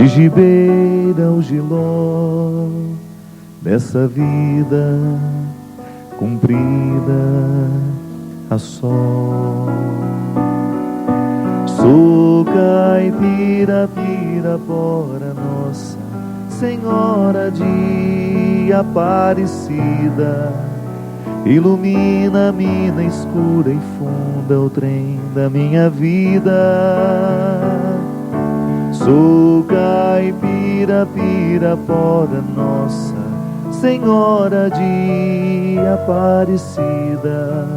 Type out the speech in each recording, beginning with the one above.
de Gibeira ao Giló, dessa vida cumprida a sol. Sou caipira, Pirapora, Nossa Senhora de Aparecida, ilumina a mina escura e funda o trem da minha vida. Sou caipira, Pirapora, Nossa Senhora de Aparecida,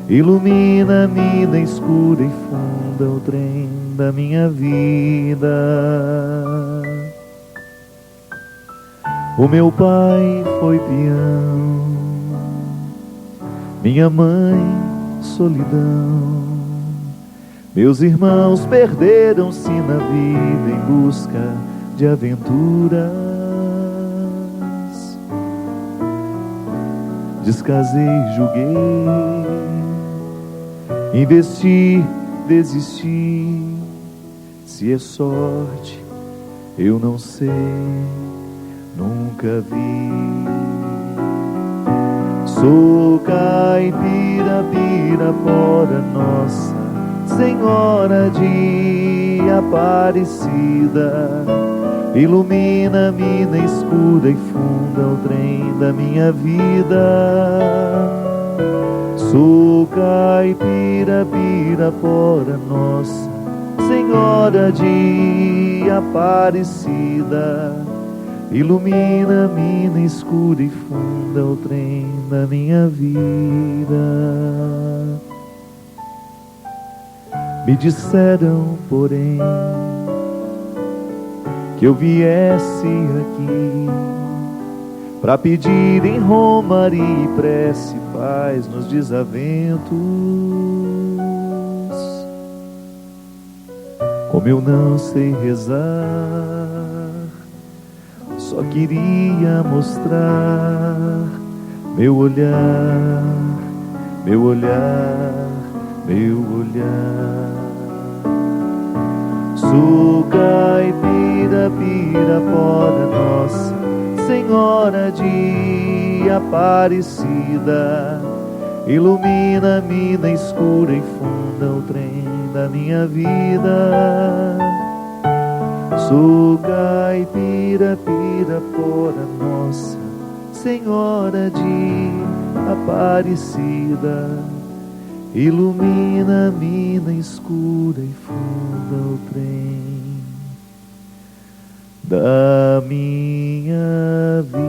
ilumina a mina escura e funda o trem da minha vida. O meu pai foi peão, minha mãe solidão, meus irmãos perderam-se na vida em busca de aventuras. Descasei, julguei, investi, desisti. Se é sorte, eu não sei, nunca vi. Sou caipira, Pirapora, Nossa Senhora de Aparecida, ilumina a mina escura e funda o trem da minha vida. Sou caipira, Pirapora, Nossa Senhora de Aparecida, ilumina a mina escura e funda o trem da minha vida. Me disseram, porém, que eu viesse aqui pra pedir em romaria e prece paz nos desaventos. Como eu não sei rezar, só queria mostrar meu olhar, meu olhar, meu olhar. Sou caipira, Pirapora, Nossa Senhora de Aparecida, ilumina a mina escura e funda o trem da minha vida. Sou caipira, Pirapora, Nossa Senhora de Aparecida, ilumina a mina escura e funda o trem da minha vida.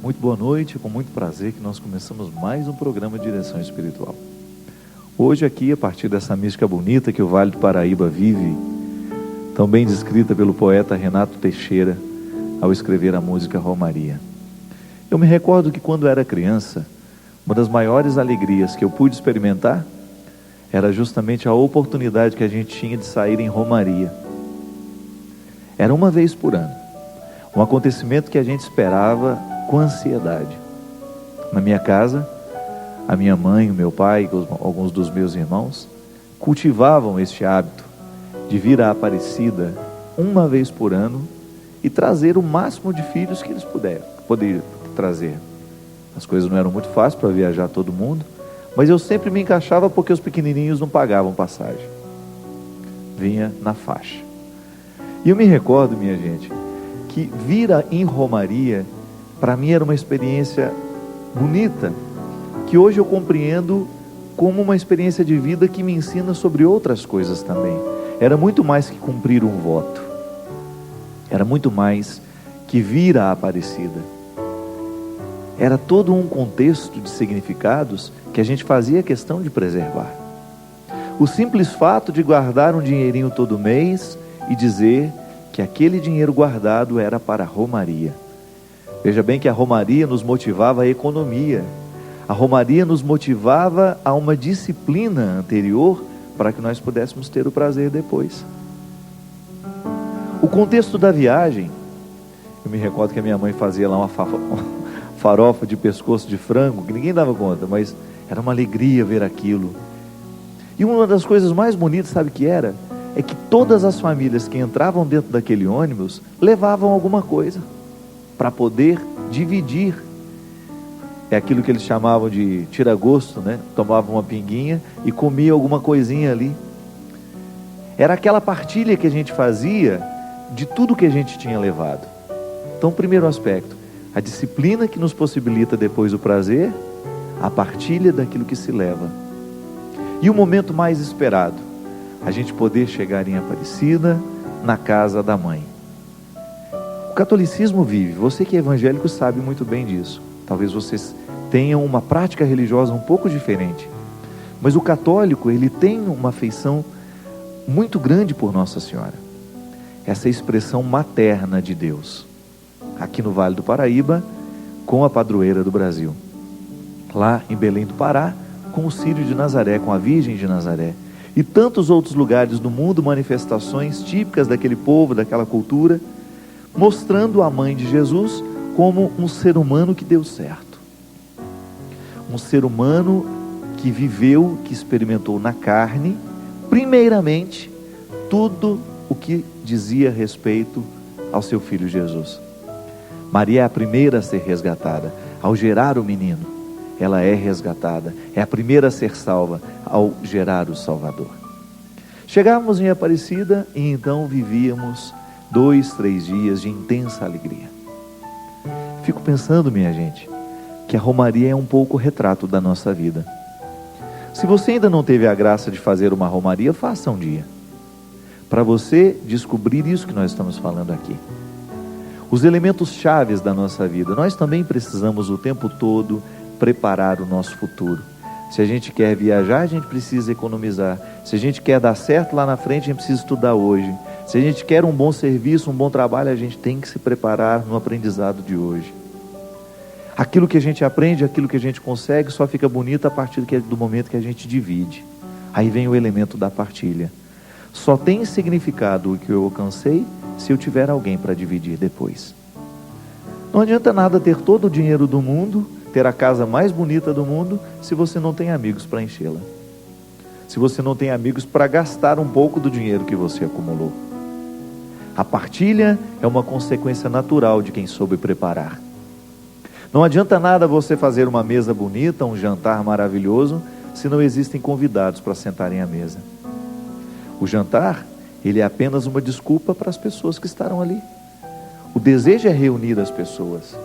Muito boa noite, com muito prazer que nós começamos mais um programa de direção espiritual. Hoje aqui, a partir dessa mística bonita que o Vale do Paraíba vive, tão bem descrita pelo poeta Renato Teixeira, ao escrever a música Romaria. Eu me recordo que quando era criança, uma das maiores alegrias que eu pude experimentar era justamente a oportunidade que a gente tinha de sair em Romaria. Era uma vez por ano, um acontecimento que a gente esperava com ansiedade. Na minha casa, a minha mãe, o meu pai, alguns dos meus irmãos cultivavam este hábito de vir à Aparecida uma vez por ano e trazer o máximo de filhos que eles poderiam trazer. As coisas não eram muito fáceis para viajar todo mundo, mas eu sempre me encaixava porque os pequenininhos não pagavam passagem. Vinha na faixa. E eu me recordo, minha gente, que vir em Romaria, para mim era uma experiência bonita, que hoje eu compreendo como uma experiência de vida que me ensina sobre outras coisas também. Era muito mais que cumprir um voto. Era muito mais que vir à Aparecida. Era todo um contexto de significados que a gente fazia questão de preservar. O simples fato de guardar um dinheirinho todo mês e dizer que aquele dinheiro guardado era para a Romaria. Veja bem que a Romaria nos motivava à economia. A Romaria nos motivava a uma disciplina anterior para que nós pudéssemos ter o prazer depois. O contexto da viagem, eu me recordo que a minha mãe fazia lá uma farofa de pescoço de frango, que ninguém dava conta, mas Era uma alegria ver aquilo. E uma das coisas mais bonitas, sabe o que era? É que todas as famílias que entravam dentro daquele ônibus levavam alguma coisa para poder dividir. É aquilo que eles chamavam de tira-gosto, né? Tomavam uma pinguinha e comia alguma coisinha ali. Era aquela partilha que a gente fazia de tudo que a gente tinha levado. Então, primeiro aspecto, a disciplina que nos possibilita depois o prazer, a partilha daquilo que se leva. E o momento mais esperado, a gente poder chegar em Aparecida, na casa da mãe. O catolicismo vive, você que é evangélico sabe muito bem disso. Talvez vocês tenham uma prática religiosa um pouco diferente. Mas o católico, ele tem uma afeição muito grande por Nossa Senhora. Essa expressão materna de Deus. Aqui no Vale do Paraíba, com a padroeira do Brasil. Lá em Belém do Pará, com o Círio de Nazaré, com a Virgem de Nazaré. E tantos outros lugares do mundo, manifestações típicas daquele povo, daquela cultura, mostrando a mãe de Jesus como um ser humano que deu certo. Um ser humano que viveu, que experimentou na carne, primeiramente, tudo o que dizia respeito ao seu filho Jesus. Maria é a primeira a ser resgatada. Ao gerar o menino, ela é resgatada. É a primeira a ser salva ao gerar o Salvador. Chegávamos em Aparecida e então vivíamos 2, 3 dias de intensa alegria. Fico pensando, minha gente, que a romaria é um pouco o retrato da nossa vida. Se você ainda não teve a graça de fazer uma romaria, faça um dia. Para você descobrir isso que nós estamos falando aqui. Os elementos chaves da nossa vida. Nós também precisamos o tempo todo preparar o nosso futuro. Se a gente quer viajar, a gente precisa economizar. Se a gente quer dar certo lá na frente, a gente precisa estudar hoje. Se a gente quer um bom serviço, um bom trabalho, a gente tem que se preparar no aprendizado de hoje. Aquilo que a gente aprende, aquilo que a gente consegue, só fica bonito a partir do momento que a gente divide. Aí vem o elemento da partilha. Só tem significado o que eu alcancei se eu tiver alguém para dividir depois. Não adianta nada ter todo o dinheiro do mundo, ter a casa mais bonita do mundo, se você não tem amigos para enchê-la. Se você não tem amigos para gastar um pouco do dinheiro que você acumulou. A partilha é uma consequência natural de quem soube preparar. Não adianta nada você fazer uma mesa bonita, um jantar maravilhoso, se não existem convidados para sentarem à mesa. O jantar, ele é apenas uma desculpa para as pessoas que estarão ali. O desejo é reunir as pessoas.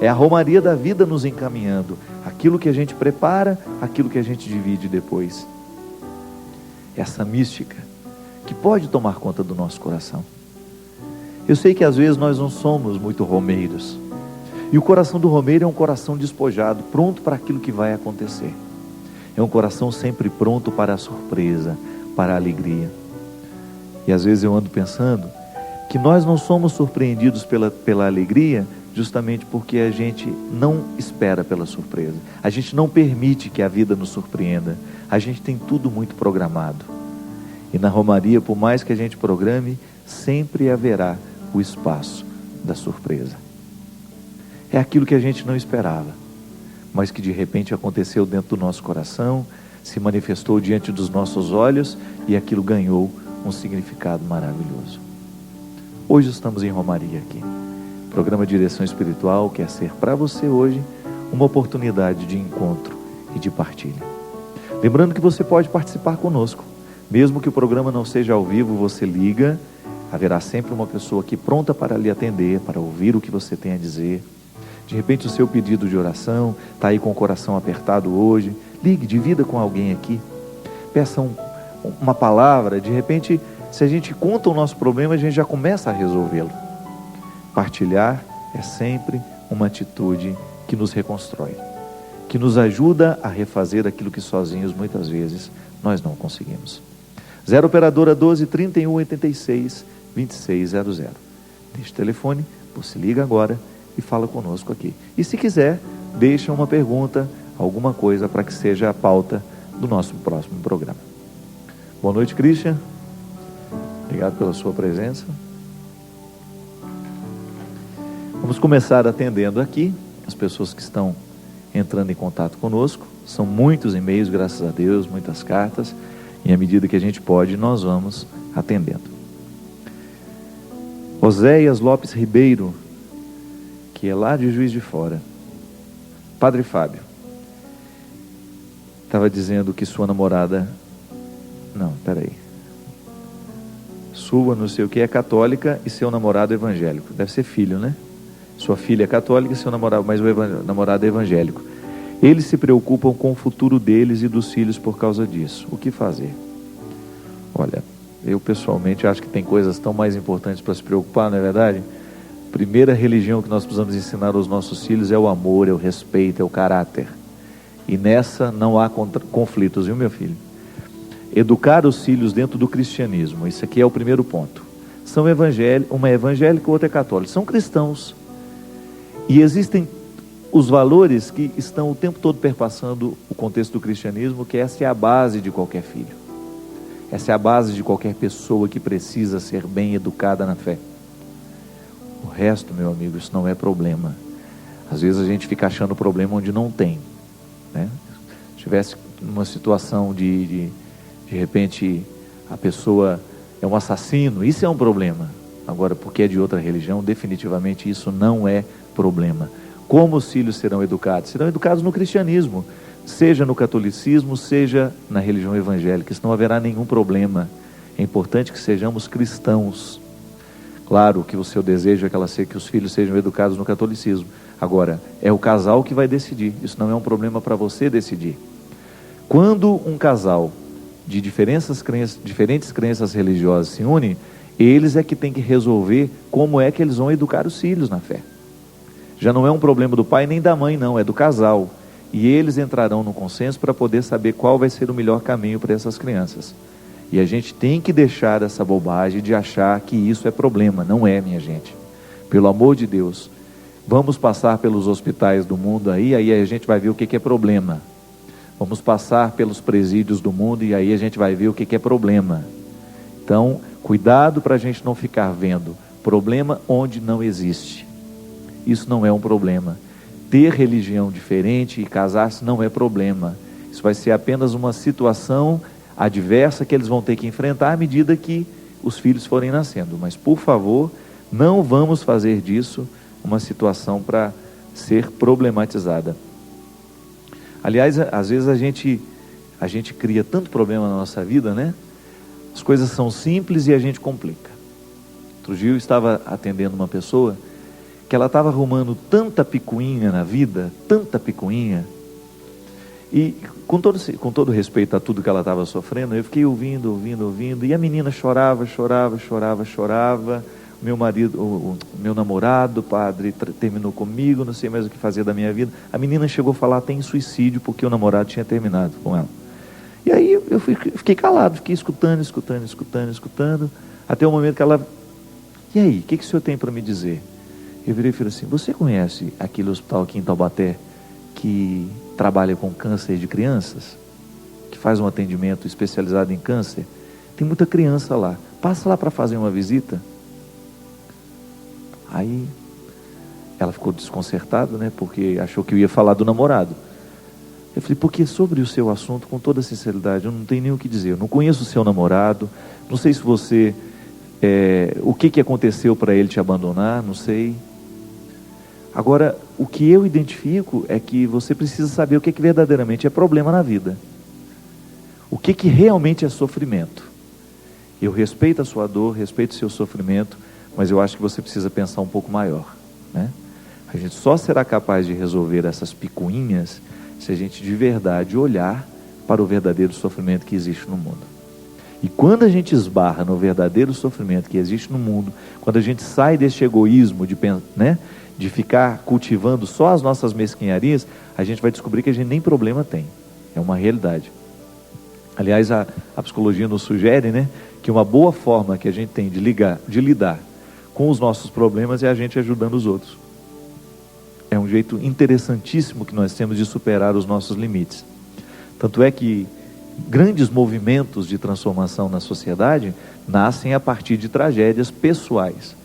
É a romaria da vida nos encaminhando. Aquilo que a gente prepara, aquilo que a gente divide depois. Essa mística que pode tomar conta do nosso coração. Eu sei que às vezes nós não somos muito romeiros. E o coração do romeiro é um coração despojado, pronto para aquilo que vai acontecer. É um coração sempre pronto para a surpresa, para a alegria. E às vezes eu ando pensando que nós não somos surpreendidos pela alegria justamente porque a gente não espera pela surpresa. A gente não permite que a vida nos surpreenda. A gente tem tudo muito programado. E na romaria, por mais que a gente programe, sempre haverá o espaço da surpresa. É aquilo que a gente não esperava, mas que de repente aconteceu dentro do nosso coração, se manifestou diante dos nossos olhos e aquilo ganhou um significado maravilhoso. Hoje estamos em romaria aqui. O programa Direção Espiritual quer ser para você hoje uma oportunidade de encontro e de partilha. Lembrando que você pode participar conosco. Mesmo que o programa não seja ao vivo, você liga. Haverá sempre uma pessoa aqui pronta para lhe atender, para ouvir o que você tem a dizer. De repente o seu pedido de oração está aí com o coração apertado hoje. Ligue, divida com alguém aqui. Peça uma palavra. De repente, se a gente conta o nosso problema, a gente já começa a resolvê-lo. Partilhar é sempre uma atitude que nos reconstrói, que nos ajuda a refazer aquilo que sozinhos muitas vezes nós não conseguimos. 0 operadora 12 31 86 2600. Neste telefone, você liga agora e fala conosco aqui. E se quiser, deixa uma pergunta, alguma coisa para que seja a pauta do nosso próximo programa. Boa noite, Christian. Obrigado pela sua presença. Vamos começar atendendo aqui as pessoas que estão entrando em contato conosco. São muitos e-mails, graças a Deus, muitas cartas, e à medida que a gente pode, nós vamos atendendo. Oséias Lopes Ribeiro, que é lá de Juiz de Fora. Padre Fábio, estava dizendo que sua namorada... Não, peraí. Sua não sei o que é católica e seu namorado é evangélico. Deve ser filho, né? Sua filha é católica e seu namorado, mas o namorado é evangélico. Eles se preocupam com o futuro deles e dos filhos por causa disso. O que fazer? Olha, eu pessoalmente acho que tem coisas tão mais importantes para se preocupar, não é verdade? Primeira religião que nós precisamos ensinar aos nossos filhos é o amor, é o respeito, é o caráter. E nessa não há conflitos, viu, meu filho? Educar os filhos dentro do cristianismo, isso aqui é o primeiro ponto. São uma é evangélica, outra é católica. São cristãos. E existem os valores que estão o tempo todo perpassando o contexto do cristianismo, que essa é a base de qualquer filho. Essa é a base de qualquer pessoa que precisa ser bem educada na fé. O resto, meu amigo, isso não é problema. Às vezes a gente fica achando problema onde não tem, né? Se tivesse numa situação de repente a pessoa é um assassino, isso é um problema. Agora, porque é de outra religião, definitivamente isso não é problema. Como os filhos serão educados? Serão educados no cristianismo, seja no catolicismo, seja na religião evangélica. Isso não haverá nenhum problema. É importante que sejamos cristãos. Claro que o seu desejo é que os filhos sejam educados no catolicismo. Agora, é o casal que vai decidir. Isso não é um problema para você decidir. Quando um casal de diferentes crenças religiosas se une, eles é que têm que resolver como é que eles vão educar os filhos na fé. Já não é um problema do pai nem da mãe, não, é do casal. E eles entrarão no consenso para poder saber qual vai ser o melhor caminho para essas crianças. E a gente tem que deixar essa bobagem de achar que isso é problema. Não é, minha gente. Pelo amor de Deus, vamos passar pelos hospitais do mundo aí a gente vai ver o que é problema. Vamos passar pelos presídios do mundo e aí a gente vai ver o que é problema. Então, cuidado para a gente não ficar vendo problema onde não existe. Isso não é um problema. Ter religião diferente e casar-se não é problema. Isso vai ser apenas uma situação adversa que eles vão ter que enfrentar à medida que os filhos forem nascendo. Mas, por favor, não vamos fazer disso uma situação para ser problematizada. Aliás, às vezes a gente cria tanto problema na nossa vida, né? As coisas são simples e a gente complica. Outro dia eu estava atendendo uma pessoa que ela estava arrumando tanta picuinha na vida, tanta picuinha, e com todo respeito a tudo que ela estava sofrendo, eu fiquei ouvindo, e a menina chorava. Meu namorado, padre, terminou comigo, não sei mais o que fazer da minha vida. A menina chegou a falar até em suicídio, porque o namorado tinha terminado com ela. E aí eu fiquei calado, fiquei escutando, até o momento que ela... E aí, o que o senhor tem para me dizer? Eu virei e falei assim: você conhece aquele hospital aqui em Taubaté que trabalha com câncer de crianças? Que faz um atendimento especializado em câncer? Tem muita criança lá. Passa lá para fazer uma visita. Aí ela ficou desconcertada, né? Porque achou que eu ia falar do namorado. Eu falei: porque sobre o seu assunto, com toda sinceridade, eu não tenho nem o que dizer. Eu não conheço o seu namorado, não sei se você... o que aconteceu para ele te abandonar, não sei. Agora, o que eu identifico é que você precisa saber o que verdadeiramente é problema na vida. O que realmente é sofrimento. Eu respeito a sua dor, respeito o seu sofrimento, mas eu acho que você precisa pensar um pouco maior, né? A gente só será capaz de resolver essas picuinhas se a gente de verdade olhar para o verdadeiro sofrimento que existe no mundo. E quando a gente esbarra no verdadeiro sofrimento que existe no mundo, quando a gente sai desse egoísmo de ficar cultivando só as nossas mesquinharias, a gente vai descobrir que a gente nem problema tem. É uma realidade. Aliás, a psicologia nos sugere, né, que uma boa forma que a gente tem de lidar com os nossos problemas é a gente ajudando os outros. É um jeito interessantíssimo que nós temos de superar os nossos limites. Tanto é que grandes movimentos de transformação na sociedade nascem a partir de tragédias pessoais.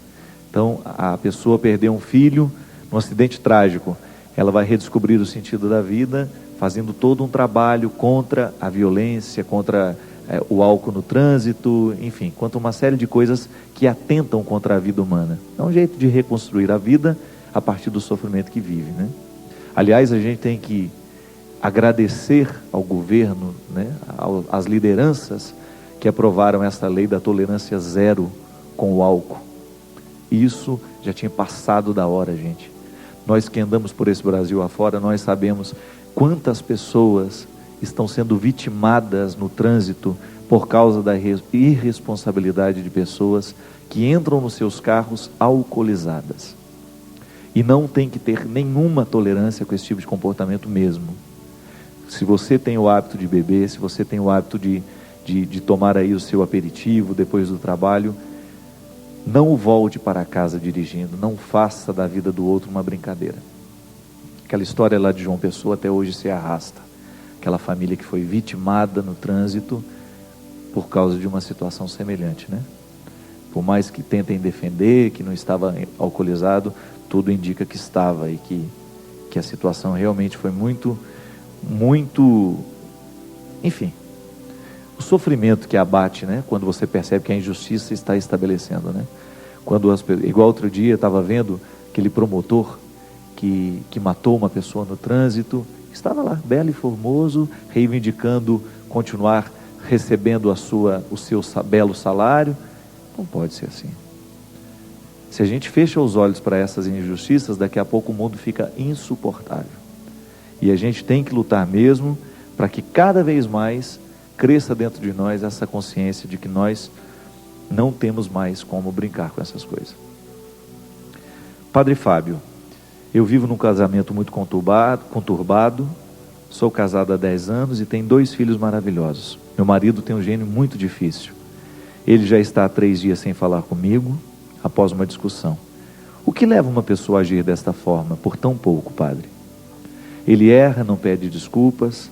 Então, a pessoa perdeu um filho num acidente trágico. ela vai redescobrir o sentido da vida, fazendo todo um trabalho contra a violência, contra o álcool no trânsito, enfim, contra uma série de coisas que atentam contra a vida humana. É um jeito de reconstruir a vida a partir do sofrimento que vive, né? Aliás, a gente tem que agradecer ao governo, né, às lideranças que aprovaram essa lei da tolerância zero com o álcool. Isso já tinha passado da hora, gente. Nós que andamos por esse Brasil afora, nós sabemos quantas pessoas estão sendo vitimadas no trânsito por causa da irresponsabilidade de pessoas que entram nos seus carros alcoolizadas. E não tem que ter nenhuma tolerância com esse tipo de comportamento mesmo. Se você tem o hábito de beber, se você tem o hábito de tomar aí o seu aperitivo depois do trabalho, não volte para casa dirigindo, não faça da vida do outro uma brincadeira. Aquela história lá de João Pessoa até hoje se arrasta. Aquela família que foi vitimada no trânsito por causa de uma situação semelhante, né? Por mais que tentem defender que não estava alcoolizado, tudo indica que estava e que a situação realmente foi muito, enfim, o sofrimento que abate, né? Quando você percebe que a injustiça está estabelecendo, né? Igual outro dia eu estava vendo aquele promotor que matou uma pessoa no trânsito, estava lá, belo e formoso, reivindicando continuar recebendo o seu belo salário. Não pode ser assim. Se a gente fecha os olhos para essas injustiças, daqui a pouco o mundo fica insuportável. E a gente tem que lutar mesmo para que cada vez mais cresça dentro de nós essa consciência de que nós não temos mais como brincar com essas coisas. Padre Fábio, eu vivo num casamento muito conturbado, sou casado há 10 anos e tenho 2 filhos maravilhosos. Meu marido tem um gênio muito difícil. Ele já está há 3 dias sem falar comigo, após uma discussão. O que leva uma pessoa a agir desta forma, por tão pouco, padre? Ele erra, não pede desculpas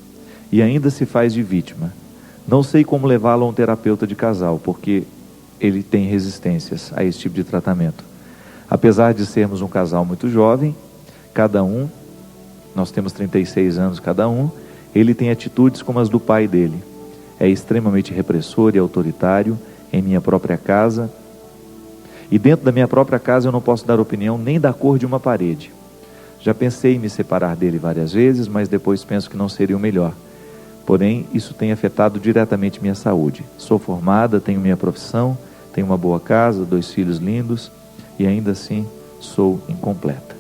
e ainda se faz de vítima. Não sei como levá-lo a um terapeuta de casal, porque ele tem resistências a esse tipo de tratamento. Apesar de sermos um casal muito jovem, nós temos 36 anos cada um, ele tem atitudes como as do pai dele. É extremamente repressor e autoritário em minha própria casa. E dentro da minha própria casa eu não posso dar opinião nem da cor de uma parede. Já pensei em me separar dele várias vezes, mas depois penso que não seria o melhor. Porém, isso tem afetado diretamente minha saúde. Sou formada, tenho minha profissão, tenho uma boa casa, 2 filhos lindos e ainda assim sou incompleta.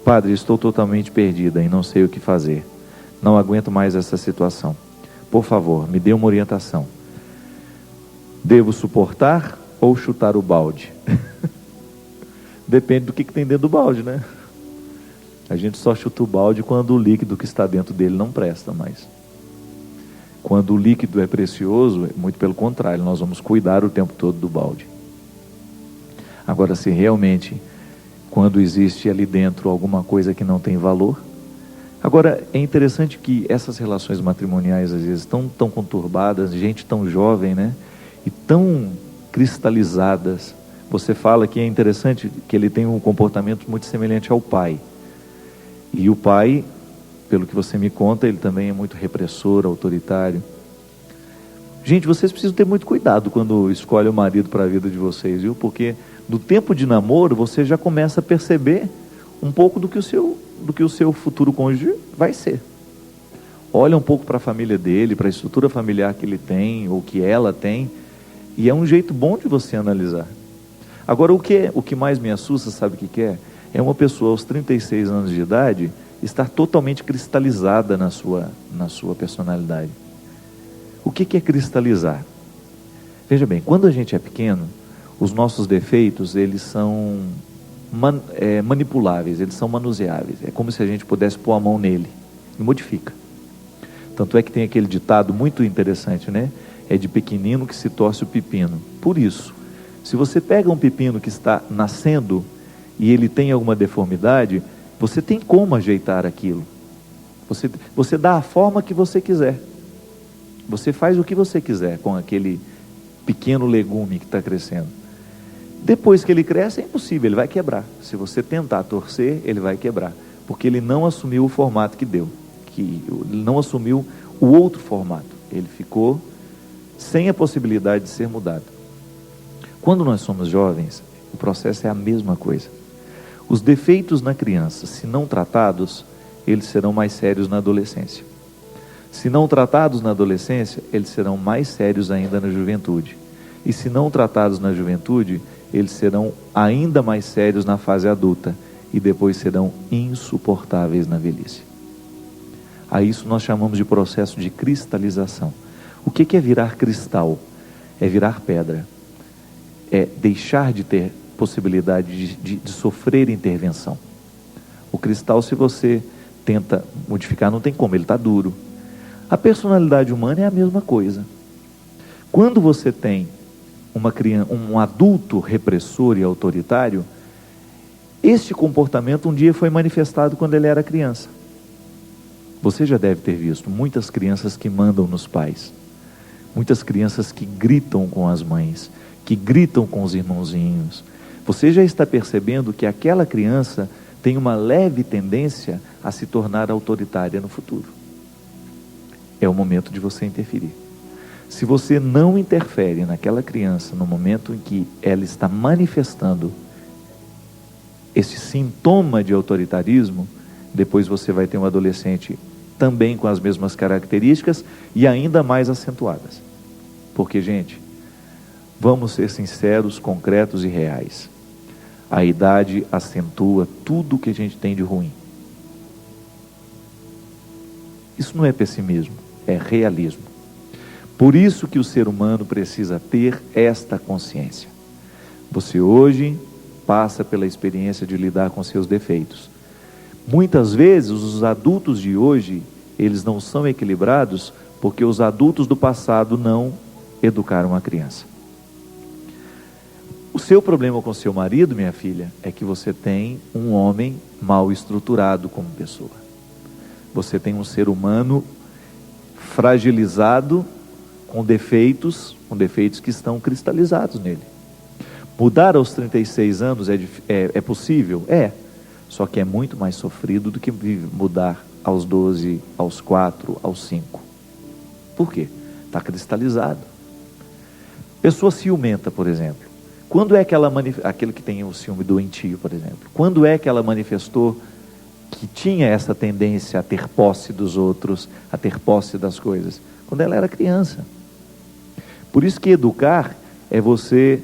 Padre, estou totalmente perdida e não sei o que fazer. Não aguento mais essa situação. Por favor, me dê uma orientação. Devo suportar ou chutar o balde? Depende do que tem dentro do balde, né? A gente só chuta o balde quando o líquido que está dentro dele não presta mais. Quando o líquido é precioso, muito pelo contrário, nós vamos cuidar o tempo todo do balde. Agora, se realmente, quando existe ali dentro alguma coisa que não tem valor... Agora, é interessante que essas relações matrimoniais, às vezes, tão conturbadas, gente tão jovem, né? E tão cristalizadas. Você fala que é interessante que ele tem um comportamento muito semelhante ao pai. E o pai, pelo que você me conta, ele também é muito repressor, autoritário. Gente, vocês precisam ter muito cuidado quando escolhem o marido para a vida de vocês, viu? Porque no tempo de namoro, você já começa a perceber um pouco do que o seu futuro cônjuge vai ser. Olha um pouco para a família dele, para a estrutura familiar que ele tem, ou que ela tem, e é um jeito bom de você analisar. Agora, o que mais me assusta, sabe o que é? É uma pessoa aos 36 anos de idade estar totalmente cristalizada na sua personalidade. O que é cristalizar? Veja bem, quando a gente é pequeno, os nossos defeitos, eles são manipuláveis, eles são manuseáveis. É como se a gente pudesse pôr a mão nele e modifica. Tanto é que tem aquele ditado muito interessante, né? É de pequenino que se torce o pepino. Por isso, se você pega um pepino que está nascendo e ele tem alguma deformidade, você tem como ajeitar aquilo. Você dá a forma que você quiser. Você faz o que você quiser com aquele pequeno legume que está crescendo. Depois que ele cresce, é impossível, ele vai quebrar. Se você tentar torcer, ele vai quebrar. porque ele não assumiu o formato que deu, que ele não assumiu o outro formato, ele ficou sem a possibilidade de ser mudado. Quando nós somos jovens, o processo é a mesma coisa. Os defeitos na criança, se não tratados, eles serão mais sérios na adolescência. Se não tratados na adolescência, eles serão mais sérios ainda na juventude. E se não tratados na juventude, eles serão ainda mais sérios na fase adulta. E depois serão insuportáveis na velhice. A isso nós chamamos de processo de cristalização. O que é virar cristal? É virar pedra. É deixar de ter possibilidade de sofrer intervenção. O cristal, se você tenta modificar, não tem como, ele está duro. A personalidade humana é a mesma coisa. Quando você tem um adulto repressor e autoritário, este comportamento um dia foi manifestado quando ele era criança. Você já deve ter visto muitas crianças que mandam nos pais, muitas crianças que gritam com as mães, que gritam com os irmãozinhos. Você já está percebendo que aquela criança tem uma leve tendência a se tornar autoritária no futuro. É o momento de você interferir. Se você não interfere naquela criança no momento em que ela está manifestando esse sintoma de autoritarismo, depois você vai ter um adolescente também com as mesmas características e ainda mais acentuadas. Porque, gente, vamos ser sinceros, concretos e reais. A idade acentua tudo o que a gente tem de ruim. Isso não é pessimismo, é realismo. Por isso que o ser humano precisa ter esta consciência. Você hoje passa pela experiência de lidar com seus defeitos. Muitas vezes os adultos de hoje, eles não são equilibrados porque os adultos do passado não educaram a criança. O seu problema com seu marido, minha filha, é que você tem um homem mal estruturado como pessoa. Você tem um ser humano fragilizado com defeitos que estão cristalizados nele. Mudar aos 36 anos é possível? É. Só que é muito mais sofrido do que mudar aos 12, aos 4, aos 5. Por quê? Está cristalizado. Pessoa ciumenta, por exemplo. Quando é que ela aquele que tem o ciúme doentio, por exemplo, quando é que ela manifestou que tinha essa tendência a ter posse dos outros, a ter posse das coisas? Quando ela era criança. Por isso que educar é você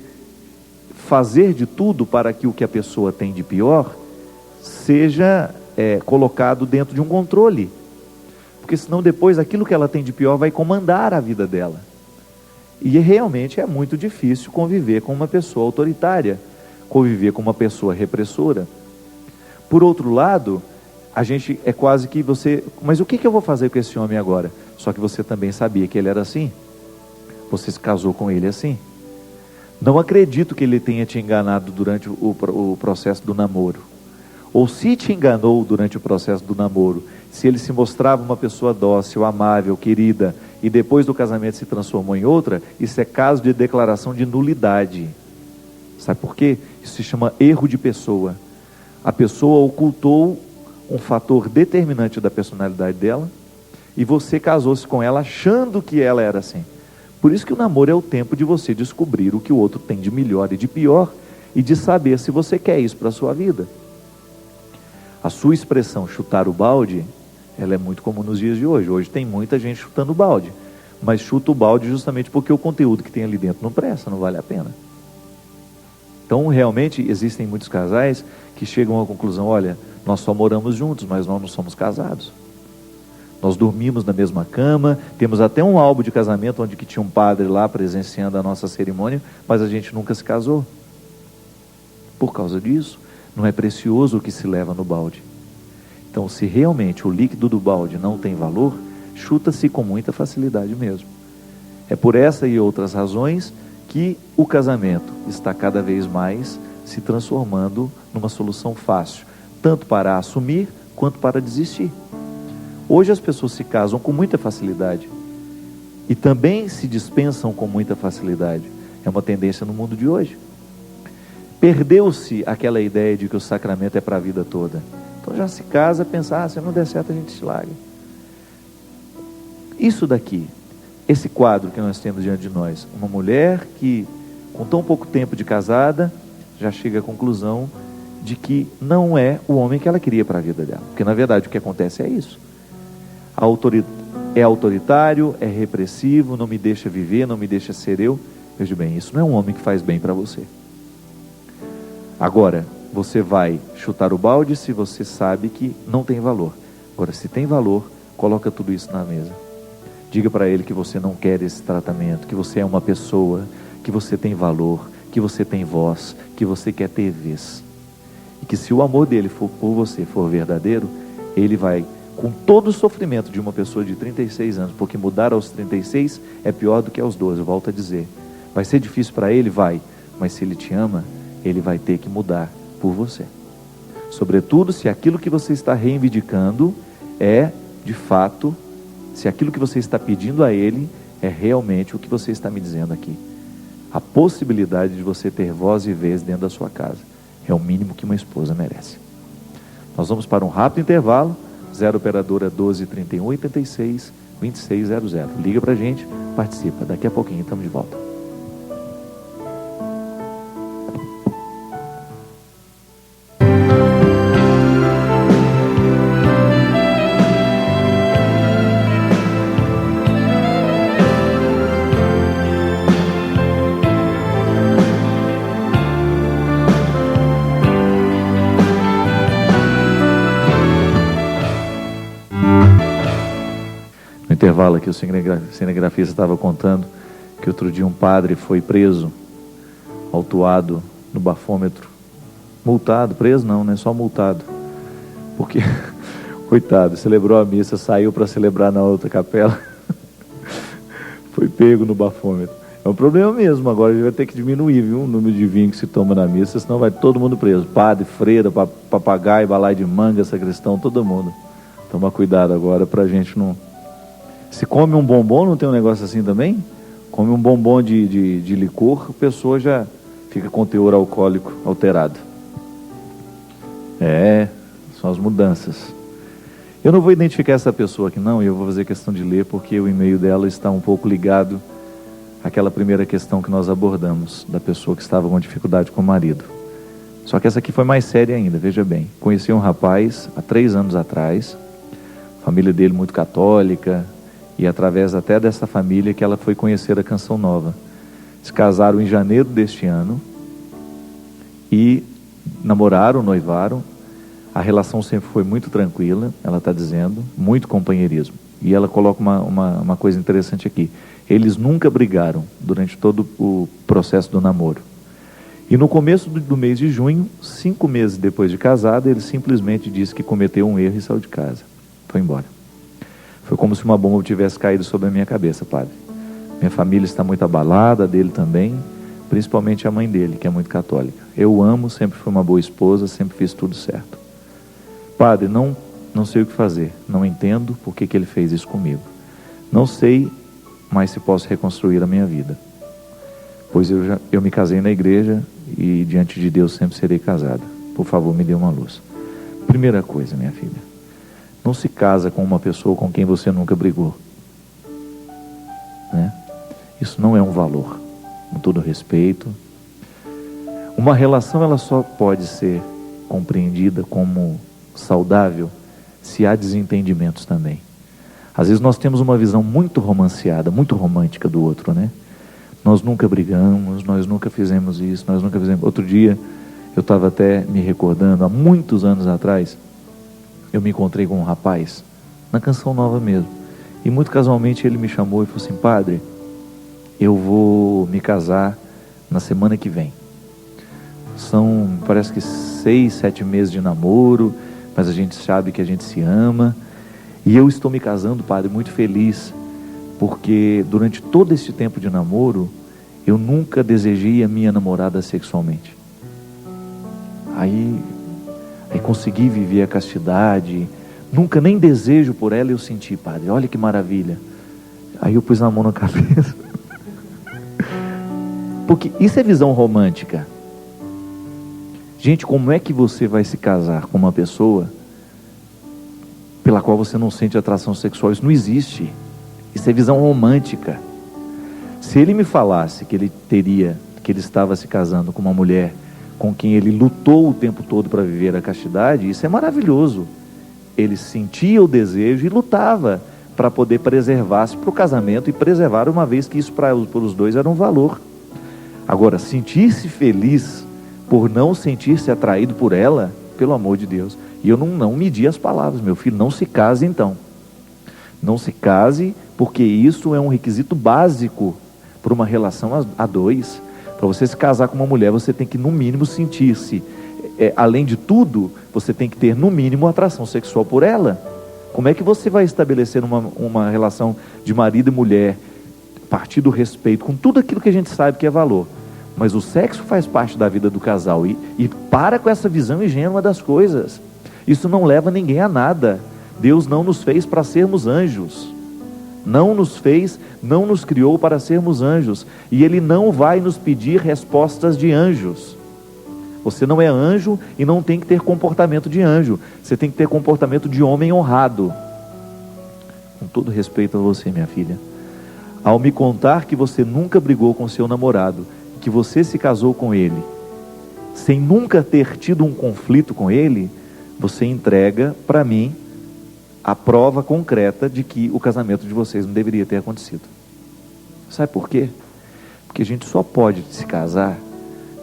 fazer de tudo para que o que a pessoa tem de pior seja colocado dentro de um controle. Porque senão depois aquilo que ela tem de pior vai comandar a vida dela. E realmente é muito difícil conviver com uma pessoa autoritária, conviver com uma pessoa repressora. Por outro lado, a gente é quase que você... Mas o que eu vou fazer com esse homem agora? Só que você também sabia que ele era assim. Você se casou com ele assim. Não acredito que ele tenha te enganado durante o processo do namoro. Ou se te enganou durante o processo do namoro, se ele se mostrava uma pessoa dócil, amável, querida, e depois do casamento se transformou em outra, isso é caso de declaração de nulidade. Sabe por quê? Isso se chama erro de pessoa. A pessoa ocultou um fator determinante da personalidade dela, e você casou-se com ela achando que ela era assim. Por isso que o namoro é o tempo de você descobrir o que o outro tem de melhor e de pior, e de saber se você quer isso para a sua vida. A sua expressão chutar o balde, ela é muito comum nos dias de hoje. Hoje tem muita gente chutando o balde, mas chuta o balde justamente porque o conteúdo que tem ali dentro não presta, não vale a pena. Então realmente existem muitos casais que chegam à conclusão: olha, nós só moramos juntos, mas nós não somos casados. Nós dormimos na mesma cama, temos até um álbum de casamento onde que tinha um padre lá presenciando a nossa cerimônia, mas a gente nunca se casou. Por causa disso, não é precioso o que se leva no balde. Então, se realmente o líquido do balde não tem valor, chuta-se com muita facilidade mesmo. É por essa e outras razões que o casamento está cada vez mais se transformando numa solução fácil, tanto para assumir quanto para desistir. Hoje as pessoas se casam com muita facilidade e também se dispensam com muita facilidade. É uma tendência no mundo de hoje. Perdeu-se aquela ideia de que o sacramento é para a vida toda. Então Então já se casa, pensa, se não der certo a gente se larga. Isso daqui, esse quadro que nós temos diante de nós, uma mulher que com tão pouco tempo de casada, já chega à conclusão de que não é o homem que ela queria para a vida dela. Porque na verdade o que acontece é isso. É autoritário, é repressivo, não me deixa viver, não me deixa ser eu. Veja bem, isso não é um homem que faz bem para você. Agora, você vai chutar o balde se você sabe que não tem valor. Agora, se tem valor, coloca tudo isso na mesa. Diga para ele que você não quer esse tratamento, que você é uma pessoa, que você tem valor, que você tem voz, que você quer ter vez. E que se o amor dele por você for verdadeiro, ele vai, com todo o sofrimento de uma pessoa de 36 anos, porque mudar aos 36 é pior do que aos 12, eu volto a dizer. Vai ser difícil para ele? Vai. Mas se ele te ama, ele vai ter que mudar por você. Sobretudo se aquilo que você está reivindicando é, de fato, se aquilo que você está pedindo a ele é realmente o que você está me dizendo aqui. A possibilidade de você ter voz e vez dentro da sua casa é o mínimo que uma esposa merece. Nós vamos para um rápido intervalo. 0 operadora 12 31 86 2600. Liga pra gente, participa. Daqui a pouquinho estamos de volta. Intervalo aqui, o cinegrafista estava contando que outro dia um padre foi preso, autuado no bafômetro, multado, preso não, né, só multado, porque, coitado, celebrou a missa, saiu para celebrar na outra capela, foi pego no bafômetro. É um problema mesmo, agora a gente vai ter que diminuir, viu, o número de vinho que se toma na missa, senão vai todo mundo preso, padre, freira, papagaio, balaio de manga, sacristão, todo mundo. Toma cuidado agora para a gente não... Se come um bombom, não tem um negócio assim também? Come um bombom de licor, a pessoa já fica com teor alcoólico alterado. São as mudanças. Eu não vou identificar essa pessoa aqui não, e eu vou fazer questão de ler, porque o e-mail dela está um pouco ligado àquela primeira questão que nós abordamos, da pessoa que estava com dificuldade com o marido. Só que essa aqui foi mais séria ainda, veja bem. Conheci um rapaz há 3 anos atrás, família dele muito católica, e através até dessa família que ela foi conhecer a Canção Nova. Se casaram em janeiro deste ano e namoraram, noivaram. A relação sempre foi muito tranquila, ela está dizendo, muito companheirismo. E ela coloca uma coisa interessante aqui. Eles nunca brigaram durante todo o processo do namoro. E no começo do mês de junho, 5 meses depois de casado, ele simplesmente disse que cometeu um erro e saiu de casa. Foi embora. Foi como se uma bomba tivesse caído sobre a minha cabeça, padre. Minha família está muito abalada, dele também, principalmente a mãe dele, que é muito católica. Eu o amo, sempre fui uma boa esposa, sempre fiz tudo certo. Padre, não sei o que fazer, não entendo por que ele fez isso comigo. Não sei mais se posso reconstruir a minha vida. Pois eu me casei na igreja e diante de Deus sempre serei casada. Por favor, me dê uma luz. Primeira coisa, minha filha. Não se casa com uma pessoa com quem você nunca brigou, né? Isso não é um valor, com todo respeito. Uma relação ela só pode ser compreendida como saudável se há desentendimentos também. Às vezes nós temos uma visão muito romanceada, muito romântica do outro, né? Nós nunca brigamos, nós nunca fizemos isso, nós nunca fizemos... Outro dia eu estava até me recordando, há muitos anos atrás, eu me encontrei com um rapaz, na Canção Nova mesmo, e muito casualmente ele me chamou e falou assim: padre, eu vou me casar na semana que vem. São, parece que 6, 7 meses de namoro, mas a gente sabe que a gente se ama, e eu estou me casando, padre, muito feliz, porque durante todo esse tempo de namoro, eu nunca desejei a minha namorada sexualmente. Aí consegui viver a castidade, nunca nem desejo por ela eu senti, padre, olha que maravilha. Aí eu pus a mão na cabeça, porque isso é visão romântica. Gente, como é que você vai se casar com uma pessoa pela qual você não sente atração sexual. Isso não existe. Isso é visão romântica. Se ele me falasse que ele estava se casando com uma mulher com quem ele lutou o tempo todo para viver a castidade, isso é maravilhoso. Ele sentia o desejo e lutava para poder preservar-se para o casamento e preservar, uma vez que isso para os dois era um valor. Agora, sentir-se feliz por não sentir-se atraído por ela, pelo amor de Deus. E eu não medi as palavras, meu filho, não se case então. Não se case, porque isso é um requisito básico para uma relação a dois. Para você se casar com uma mulher, você tem que no mínimo sentir-se, além de tudo, você tem que ter no mínimo atração sexual por ela. Como é que você vai estabelecer uma relação de marido e mulher, a partir do respeito, com tudo aquilo que a gente sabe que é valor? Mas o sexo faz parte da vida do casal, e para com essa visão ingênua das coisas. Isso não leva ninguém a nada. Deus não nos fez para sermos anjos. Não nos criou para sermos anjos. E Ele não vai nos pedir respostas de anjos. Você não é anjo e não tem que ter comportamento de anjo. Você tem que ter comportamento de homem honrado. Com todo respeito a você, minha filha. Ao me contar que você nunca brigou com seu namorado, que você se casou com ele, sem nunca ter tido um conflito com ele, você entrega para mim a prova concreta de que o casamento de vocês não deveria ter acontecido. Sabe por quê? Porque a gente só pode se casar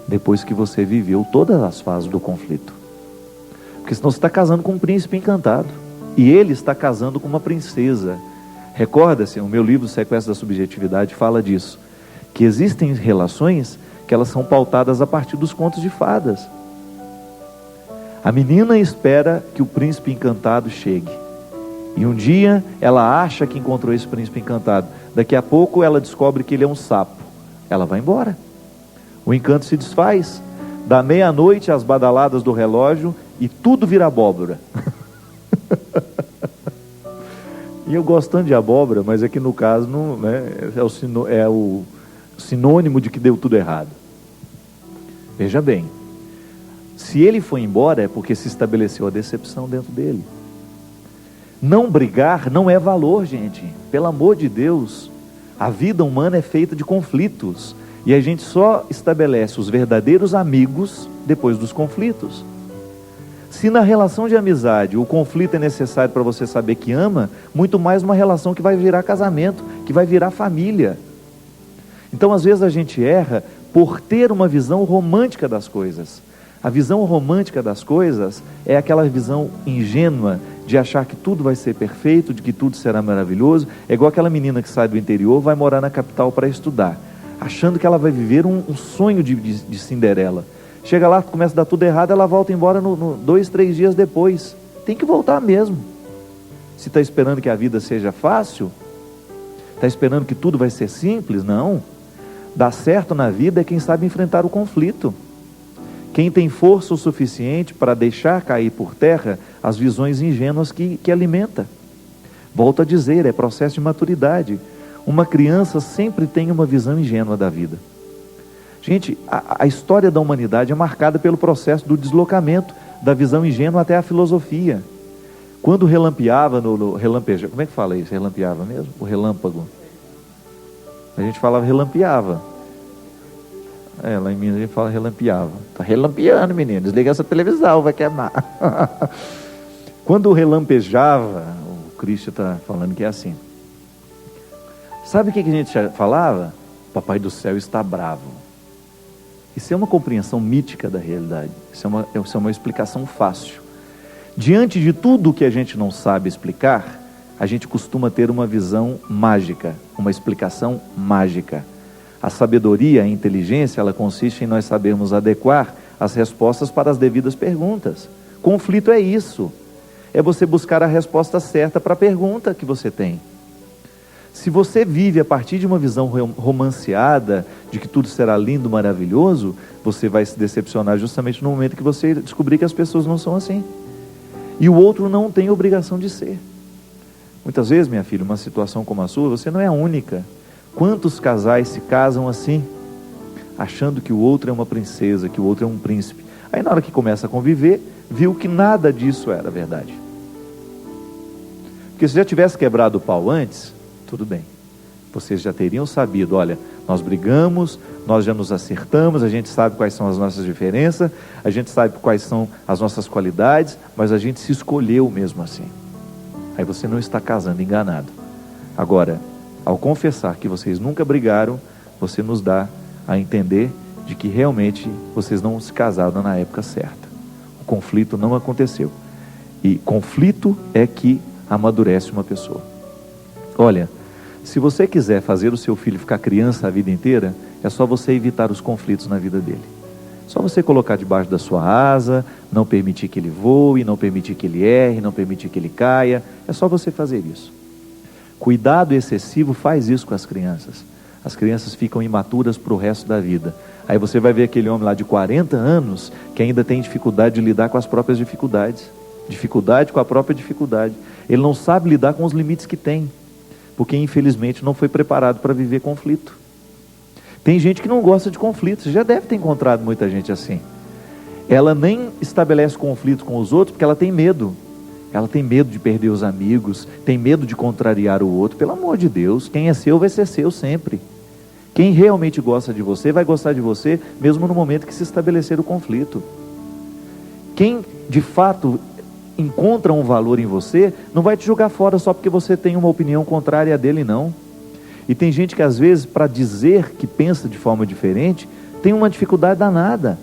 depois que você viveu todas as fases do conflito. Porque senão você está casando com um príncipe encantado, e ele está casando com uma princesa. Recorda-se, o meu livro Sequestro da Subjetividade fala disso, que existem relações que elas são pautadas a partir dos contos de fadas. A menina espera que o príncipe encantado chegue, e um dia ela acha que encontrou esse príncipe encantado. Daqui a pouco ela descobre que ele é um sapo. Ela vai embora. O encanto se desfaz. Da meia-noite às badaladas do relógio, e tudo vira abóbora. E eu gosto tanto de abóbora, mas aqui no caso não, né, é o sinônimo de que deu tudo errado. Veja bem, se ele foi embora é porque se estabeleceu a decepção dentro dele. Não brigar não é valor, gente. Pelo amor de Deus, a vida humana é feita de conflitos, e a gente só estabelece os verdadeiros amigos depois dos conflitos. Se na relação de amizade o conflito é necessário para você saber que ama, muito mais uma relação que vai virar casamento, que vai virar família. Então às vezes a gente erra por ter uma visão romântica das coisas. A visão romântica das coisas é aquela visão ingênua de achar que tudo vai ser perfeito, de que tudo será maravilhoso. É igual aquela menina que sai do interior, vai morar na capital para estudar, achando que ela vai viver um sonho de Cinderela. Chega lá, começa a dar tudo errado, ela volta embora 2, 3 dias depois. Tem que voltar mesmo. Se está esperando que a vida seja fácil, está esperando que tudo vai ser simples, não. Dá certo na vida é quem sabe enfrentar o conflito. Quem tem força o suficiente para deixar cair por terra as visões ingênuas que alimenta. Volto a dizer, é processo de maturidade. Uma criança sempre tem uma visão ingênua da vida. Gente, a história da humanidade é marcada pelo processo do deslocamento da visão ingênua até a filosofia. Quando relampeava relampeja, como é que fala isso? Relampeava mesmo? O relâmpago? A gente falava relampeava. Lá em Minas a gente fala relampeava. Está relampeando, menino, desliga essa televisão, vai queimar. Quando relampejava, o Cristo está falando que é assim. Sabe o que a gente falava? Papai do céu está bravo. Isso é uma compreensão mítica da realidade. Isso é uma explicação fácil. Diante de tudo que a gente não sabe explicar, a gente costuma ter uma visão mágica, uma explicação mágica. A sabedoria, a inteligência, ela consiste em nós sabermos adequar as respostas para as devidas perguntas. Conflito é isso. É você buscar a resposta certa para a pergunta que você tem. Se você vive a partir de uma visão romanceada, de que tudo será lindo, maravilhoso, você vai se decepcionar justamente no momento que você descobrir que as pessoas não são assim. E o outro não tem obrigação de ser. Muitas vezes, minha filha, uma situação como a sua, você não é a única. Quantos casais se casam assim, achando que o outro é uma princesa, que o outro é um príncipe? Aí na hora que começa a conviver, viu que nada disso era verdade. Porque se já tivesse quebrado o pau antes, tudo bem. Vocês já teriam sabido, olha, nós brigamos, nós já nos acertamos, a gente sabe quais são as nossas diferenças, a gente sabe quais são as nossas qualidades, mas a gente se escolheu mesmo assim. Aí você não está casando enganado. Agora, ao confessar que vocês nunca brigaram, você nos dá a entender de que realmente vocês não se casaram na época certa. O conflito não aconteceu. E conflito é que amadurece uma pessoa. Olha, se você quiser fazer o seu filho ficar criança a vida inteira, é só você evitar os conflitos na vida dele. Só você colocar debaixo da sua asa, não permitir que ele voe, não permitir que ele erre, não permitir que ele caia. É só você fazer isso. Cuidado excessivo faz isso com as crianças. As crianças ficam imaturas para o resto da vida. Aí você vai ver aquele homem lá de 40 anos que ainda tem dificuldade de lidar com as próprias dificuldades. Dificuldade com a própria dificuldade. Ele não sabe lidar com os limites que tem, porque infelizmente não foi preparado para viver conflito. Tem gente que não gosta de conflito. Você já deve ter encontrado muita gente assim. Ela nem estabelece conflito com os outros porque ela tem medo. Ela tem medo de perder os amigos, tem medo de contrariar o outro. Pelo amor de Deus, quem é seu vai ser seu sempre. Quem realmente gosta de você vai gostar de você mesmo no momento que se estabelecer o conflito. Quem de fato encontra um valor em você não vai te jogar fora só porque você tem uma opinião contrária a dele, não. E tem gente que às vezes, para dizer que pensa de forma diferente, tem uma dificuldade danada.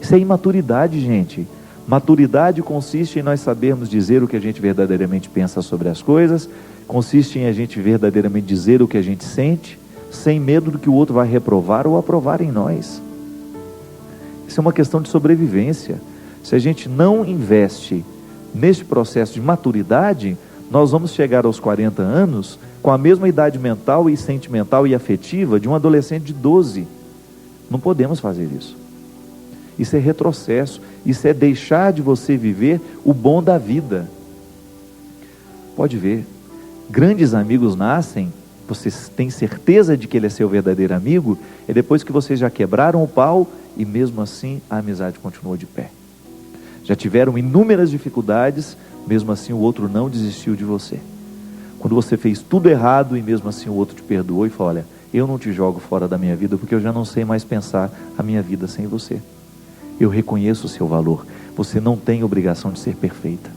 Isso é imaturidade, gente. Maturidade consiste em nós sabermos dizer o que a gente verdadeiramente pensa sobre as coisas, consiste em a gente verdadeiramente dizer o que a gente sente, sem medo do que o outro vai reprovar ou aprovar em nós. Isso é uma questão de sobrevivência. Se a gente não investe neste processo de maturidade, nós vamos chegar aos 40 anos com a mesma idade mental e sentimental e afetiva de um adolescente de 12. Não podemos fazer isso. Isso é retrocesso. Isso é deixar de você viver o bom da vida. Pode ver, grandes amigos nascem, você tem certeza de que ele é seu verdadeiro amigo, é depois que vocês já quebraram o pau e mesmo assim a amizade continuou de pé. Já tiveram inúmeras dificuldades, mesmo assim o outro não desistiu de você. Quando você fez tudo errado e mesmo assim o outro te perdoou e falou, olha, eu não te jogo fora da minha vida porque eu já não sei mais pensar a minha vida sem você. Eu reconheço o seu valor. Você não tem obrigação de ser perfeita.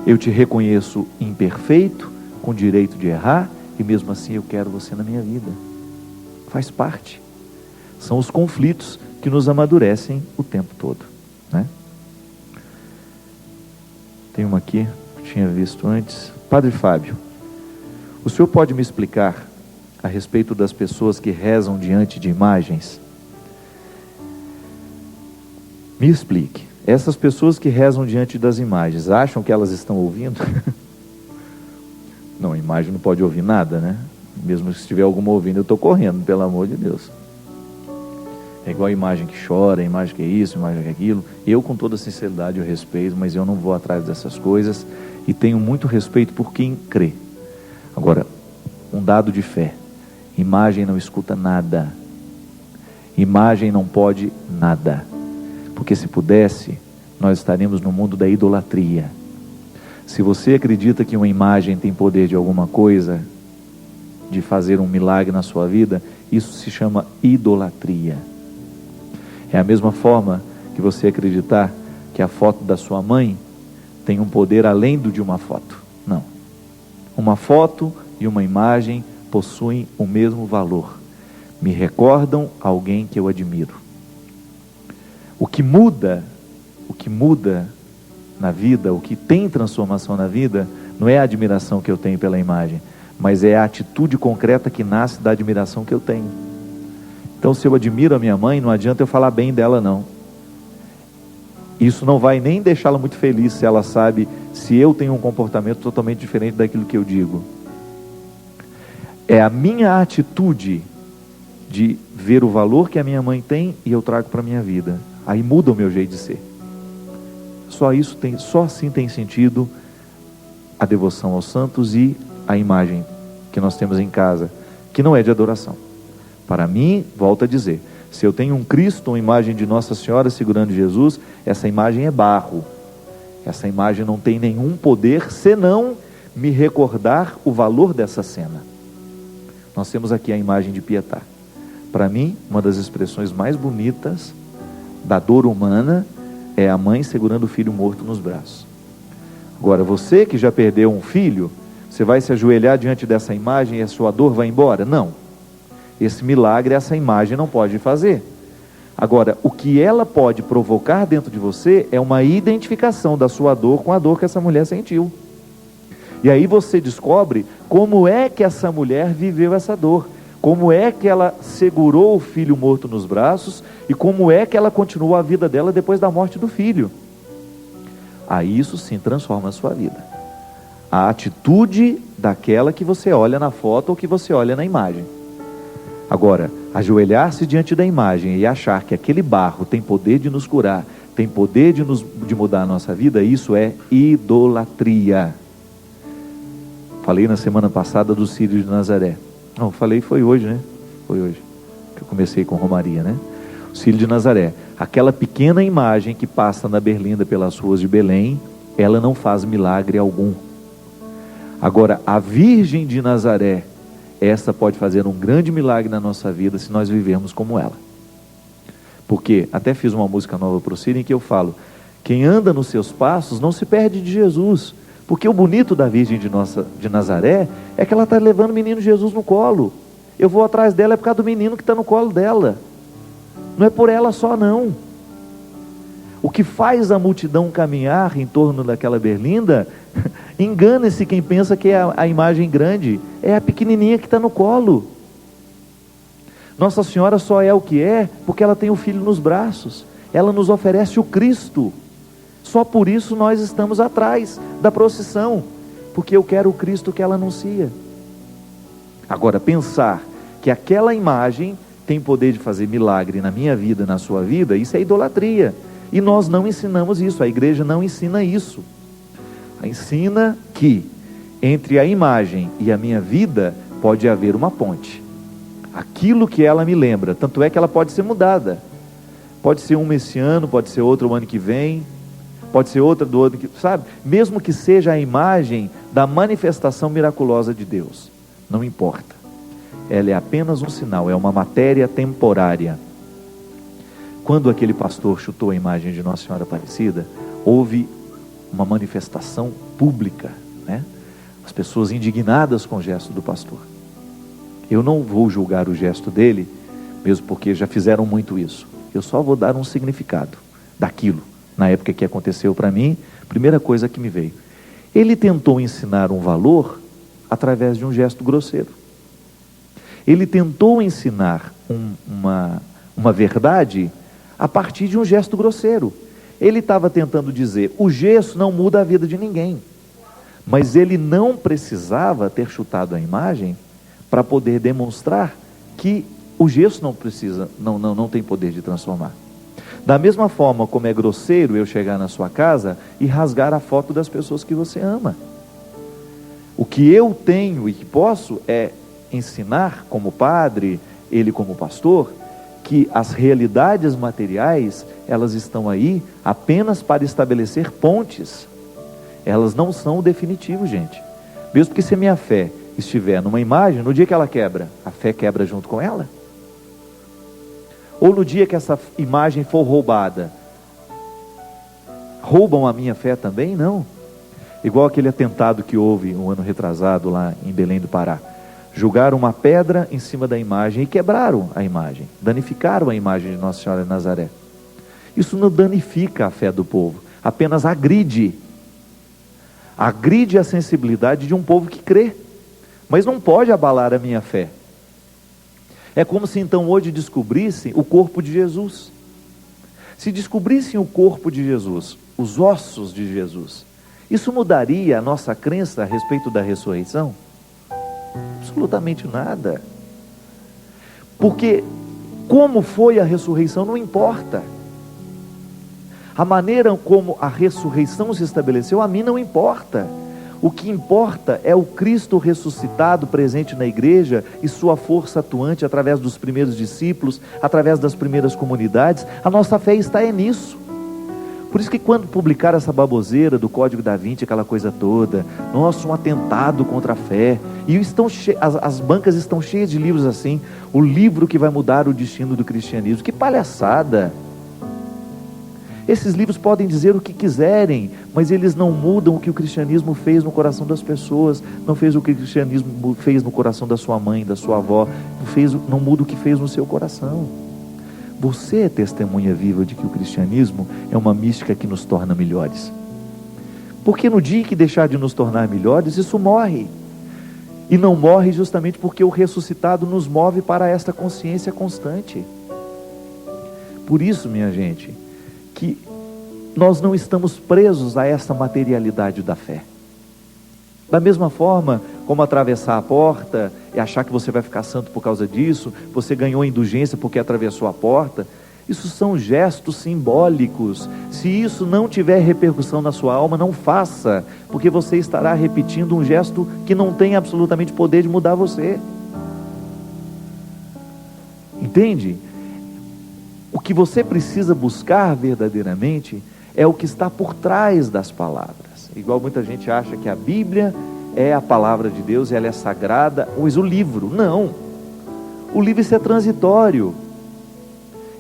Eu te reconheço imperfeito, com direito de errar, e mesmo assim eu quero você na minha vida. Faz parte. São os conflitos que nos amadurecem o tempo todo, né? Tem uma aqui, que tinha visto antes. Padre Fábio, o senhor pode me explicar a respeito das pessoas que rezam diante de imagens? Me explique. Essas pessoas que rezam diante das imagens, acham que elas estão ouvindo? Não, a imagem não pode ouvir nada, né? Mesmo se tiver alguma ouvindo, eu estou correndo, pelo amor de Deus. É igual a imagem que chora, a imagem que é isso, a imagem que é aquilo. Eu, com toda sinceridade, eu respeito, mas eu não vou atrás dessas coisas e tenho muito respeito por quem crê. Agora, um dado de fé: imagem não escuta nada. Imagem não pode nada. Porque se pudesse, nós estaríamos no mundo da idolatria. Se você acredita que uma imagem tem poder de alguma coisa, de fazer um milagre na sua vida, isso se chama idolatria. É a mesma forma que você acreditar que a foto da sua mãe tem um poder além do de uma foto. Não. Uma foto e uma imagem possuem o mesmo valor. Me recordam alguém que eu admiro. O que muda na vida, o que tem transformação na vida, não é a admiração que eu tenho pela imagem, mas é a atitude concreta que nasce da admiração que eu tenho. Então, se eu admiro a minha mãe, não adianta eu falar bem dela, não. Isso não vai nem deixá-la muito feliz se ela sabe se eu tenho um comportamento totalmente diferente daquilo que eu digo. É a minha atitude de ver o valor que a minha mãe tem e eu trago para a minha vida. Aí muda o meu jeito de ser. Só assim tem sentido a devoção aos santos e a imagem que nós temos em casa, que não é de adoração. Para mim, volto a dizer, se eu tenho um Cristo, uma imagem de Nossa Senhora segurando Jesus, essa imagem é barro. Essa imagem não tem nenhum poder senão me recordar o valor dessa cena. Nós temos aqui a imagem de Pietà. Para mim, uma das expressões mais bonitas da dor humana é a mãe segurando o filho morto nos braços. Agora, você que já perdeu um filho, você vai se ajoelhar diante dessa imagem e a sua dor vai embora? Não. Esse milagre, essa imagem não pode fazer. Agora, o que ela pode provocar dentro de você é uma identificação da sua dor com a dor que essa mulher sentiu. E aí você descobre como é que essa mulher viveu essa dor, como é que ela segurou o filho morto nos braços e como é que ela continuou a vida dela depois da morte do filho. Aí isso sim transforma a sua vida. A atitude daquela que você olha na foto ou que você olha na imagem. Agora, ajoelhar-se diante da imagem e achar que aquele barro tem poder de nos curar, tem poder de mudar a nossa vida, isso é idolatria. Falei na semana passada do Círio de Nazaré. Não, falei foi hoje, né? Foi hoje que eu comecei com Romaria, né? O Círio de Nazaré. Aquela pequena imagem que passa na Berlinda pelas ruas de Belém, ela não faz milagre algum. Agora, a Virgem de Nazaré, essa pode fazer um grande milagre na nossa vida se nós vivermos como ela. Porque, até fiz uma música nova para o Círio em que eu falo, quem anda nos seus passos não se perde de Jesus. Porque o bonito da Virgem de Nazaré é que ela está levando o menino Jesus no colo. Eu vou atrás dela é por causa do menino que está no colo dela. Não é por ela só não. O que faz a multidão caminhar em torno daquela Berlinda, engana-se quem pensa que é a imagem grande, é a pequenininha que está no colo. Nossa Senhora só é o que é porque ela tem o filho nos braços. Ela nos oferece o Cristo. Só por isso nós estamos atrás da procissão, porque eu quero o Cristo que ela anuncia. Agora, pensar que aquela imagem tem poder de fazer milagre na minha vida, na sua vida, isso é idolatria. E nós não ensinamos isso, a igreja não ensina isso. Ensina que entre a imagem e a minha vida pode haver uma ponte. Aquilo que ela me lembra, tanto é que ela pode ser mudada. Pode ser uma esse ano, pode ser outra o ano que vem, pode ser outra do outro, sabe? Mesmo que seja a imagem da manifestação miraculosa de Deus, não importa. Ela é apenas um sinal, é uma matéria temporária. Quando aquele pastor chutou a imagem de Nossa Senhora Aparecida, houve uma manifestação pública, né? As pessoas indignadas com o gesto do pastor. Eu não vou julgar o gesto dele, mesmo porque já fizeram muito isso. Eu só vou dar um significado daquilo. Na época que aconteceu para mim, primeira coisa que me veio. Ele tentou ensinar um valor através de um gesto grosseiro. Ele tentou ensinar uma verdade a partir de um gesto grosseiro. Ele estava tentando dizer, o gesso não muda a vida de ninguém. Mas ele não precisava ter chutado a imagem para poder demonstrar que o gesso não tem poder de transformar. Da mesma forma como é grosseiro eu chegar na sua casa e rasgar a foto das pessoas que você ama. O que eu tenho e que posso é ensinar como padre, ele como pastor, que as realidades materiais, elas estão aí apenas para estabelecer pontes. Elas não são o definitivo, gente. Mesmo que se a minha fé estiver numa imagem, no dia que ela quebra, a fé quebra junto com ela? Ou no dia que essa imagem for roubada, roubam a minha fé também? Não. Igual aquele atentado que houve um ano retrasado lá em Belém do Pará. Jogaram uma pedra em cima da imagem e quebraram a imagem, danificaram a imagem de Nossa Senhora de Nazaré. Isso não danifica a fé do povo, apenas agride a sensibilidade de um povo que crê, mas não pode abalar a minha fé. É como se então hoje descobrissem o corpo de Jesus. Se descobrissem o corpo de Jesus, os ossos de Jesus, isso mudaria a nossa crença a respeito da ressurreição? Absolutamente nada. Porque como foi a ressurreição não importa. A maneira como a ressurreição se estabeleceu a mim não importa. O que importa é o Cristo ressuscitado presente na igreja e sua força atuante através dos primeiros discípulos, através das primeiras comunidades. A nossa fé está nisso. Por isso que quando publicaram essa baboseira do Código da Vinci, aquela coisa toda, nossa, um atentado contra a fé, e as bancas estão cheias de livros assim, o livro que vai mudar o destino do cristianismo. Que palhaçada! Esses livros podem dizer o que quiserem, mas eles não mudam o que o cristianismo fez no coração das pessoas, não fez o que o cristianismo fez no coração da sua mãe, da sua avó, não muda o que fez no seu coração. Você é testemunha viva de que o cristianismo é uma mística que nos torna melhores. Porque no dia que deixar de nos tornar melhores, isso morre. E não morre justamente porque o ressuscitado nos move para esta consciência constante. Por isso, minha gente, que nós não estamos presos a essa materialidade da fé. Da mesma forma como atravessar a porta e achar que você vai ficar santo por causa disso, você ganhou indulgência porque atravessou a porta, isso são gestos simbólicos. Se isso não tiver repercussão na sua alma, não faça, porque você estará repetindo um gesto que não tem absolutamente poder de mudar você. Entende? O que você precisa buscar verdadeiramente é o que está por trás das palavras. Igual muita gente acha que a Bíblia é a palavra de Deus, ela é sagrada, mas o livro, não. O livro, isso é transitório.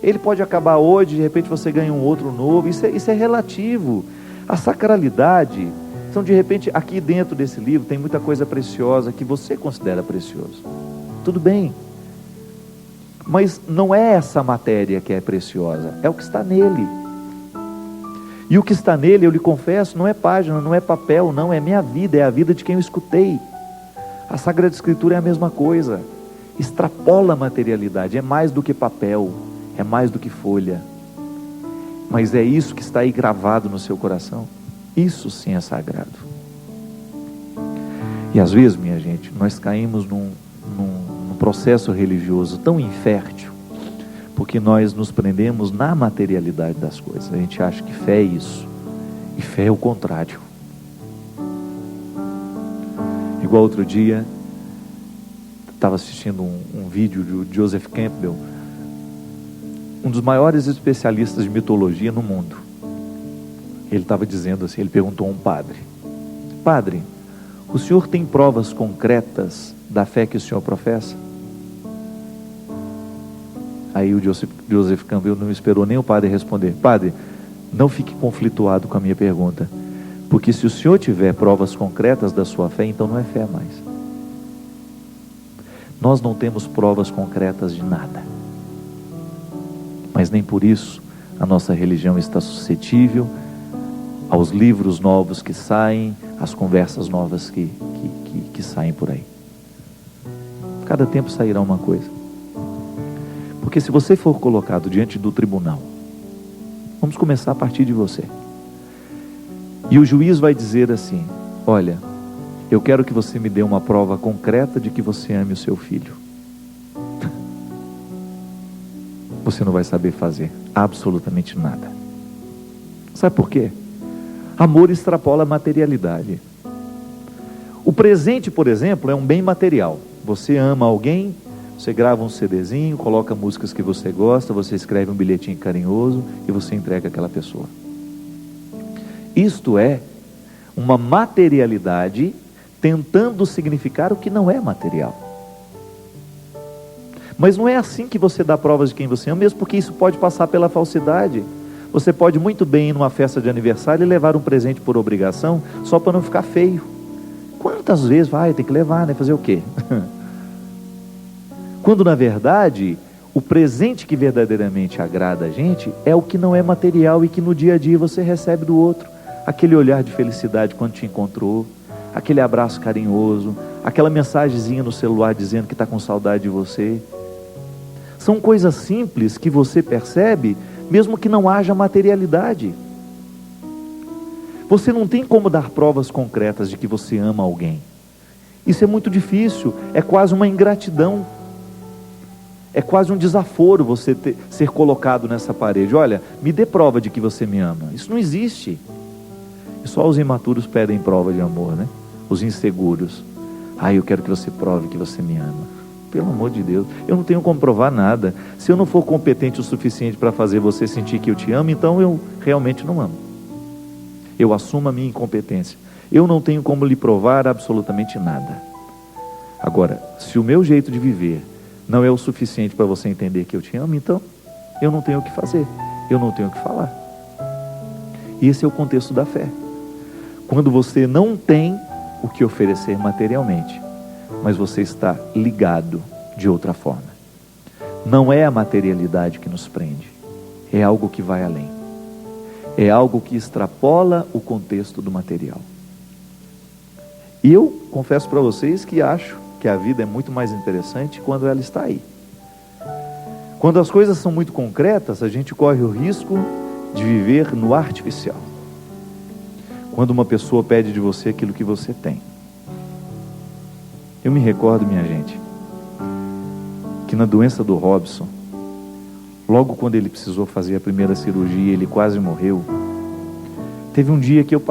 Ele pode acabar hoje, de repente você ganha um outro novo, isso é relativo. A sacralidade, então de repente aqui dentro desse livro tem muita coisa preciosa que você considera precioso. Tudo bem. Mas não é essa matéria que é preciosa, é o que está nele. E o que está nele, eu lhe confesso, não é página, não é papel, não, é minha vida, é a vida de quem eu escutei. A Sagrada Escritura é a mesma coisa, extrapola a materialidade, é mais do que papel, é mais do que folha. Mas é isso que está aí gravado no seu coração, isso sim é sagrado. E às vezes, minha gente, nós caímos num processo religioso tão infértil, porque nós nos prendemos na materialidade das coisas. A gente acha que fé é isso, e fé é o contrário. Igual outro dia, estava assistindo um vídeo de Joseph Campbell, um dos maiores especialistas de mitologia no mundo. Ele estava dizendo assim, ele perguntou a um padre: Padre, o senhor tem provas concretas da fé que o senhor professa? Aí o Joseph Campbell não esperou nem o padre responder. Padre, não fique conflituado com a minha pergunta, porque se o senhor tiver provas concretas da sua fé, então não é fé mais. Nós não temos provas concretas de nada, mas nem por isso a nossa religião está suscetível aos livros novos que saem, às conversas novas que saem por aí. Cada tempo sairá uma coisa. Porque se você for colocado diante do tribunal, vamos começar a partir de você, e o juiz vai dizer assim: olha, eu quero que você me dê uma prova concreta de que você ame o seu filho. Você não vai saber fazer absolutamente nada. Sabe por quê? Amor extrapola a materialidade. O presente, por exemplo, é um bem material. Você ama alguém, você grava um CDzinho, coloca músicas que você gosta, você escreve um bilhetinho carinhoso e você entrega àquela pessoa. Isto é uma materialidade tentando significar o que não é material. Mas não é assim que você dá provas de quem você ama, mesmo porque isso pode passar pela falsidade. Você pode muito bem ir numa festa de aniversário e levar um presente por obrigação, só para não ficar feio. Quantas vezes vai, tem que levar, né? Fazer o quê? Quando na verdade, o presente que verdadeiramente agrada a gente é o que não é material e que no dia a dia você recebe do outro. Aquele olhar de felicidade quando te encontrou, aquele abraço carinhoso, aquela mensagenzinha no celular dizendo que está com saudade de você. São coisas simples que você percebe, mesmo que não haja materialidade. Você não tem como dar provas concretas de que você ama alguém. Isso é muito difícil, é quase uma ingratidão. É quase um desaforo você ser colocado nessa parede. Olha, me dê prova de que você me ama. Isso não existe. E só os imaturos pedem prova de amor, né? Os inseguros. Eu quero que você prove que você me ama. Pelo amor de Deus, eu não tenho como provar nada. Se eu não for competente o suficiente para fazer você sentir que eu te amo, então eu realmente não amo. eu assumo a minha incompetência. Eu não tenho como lhe provar absolutamente nada. Agora, se o meu jeito de viver não é o suficiente para você entender que eu te amo, então eu não tenho o que fazer, eu não tenho o que falar. Esse é o contexto da fé. Quando você não tem o que oferecer materialmente, mas você está ligado de outra forma. Não é a materialidade que nos prende, é algo que vai além. É algo que extrapola o contexto do material. E eu confesso para vocês que acho que a vida é muito mais interessante quando ela está aí. Quando as coisas são muito concretas, a gente corre o risco de viver no artificial. Quando uma pessoa pede de você aquilo que você tem. Eu me recordo, minha gente, que na doença do Robson, logo quando ele precisou fazer a primeira cirurgia, ele quase morreu. Teve um dia que eu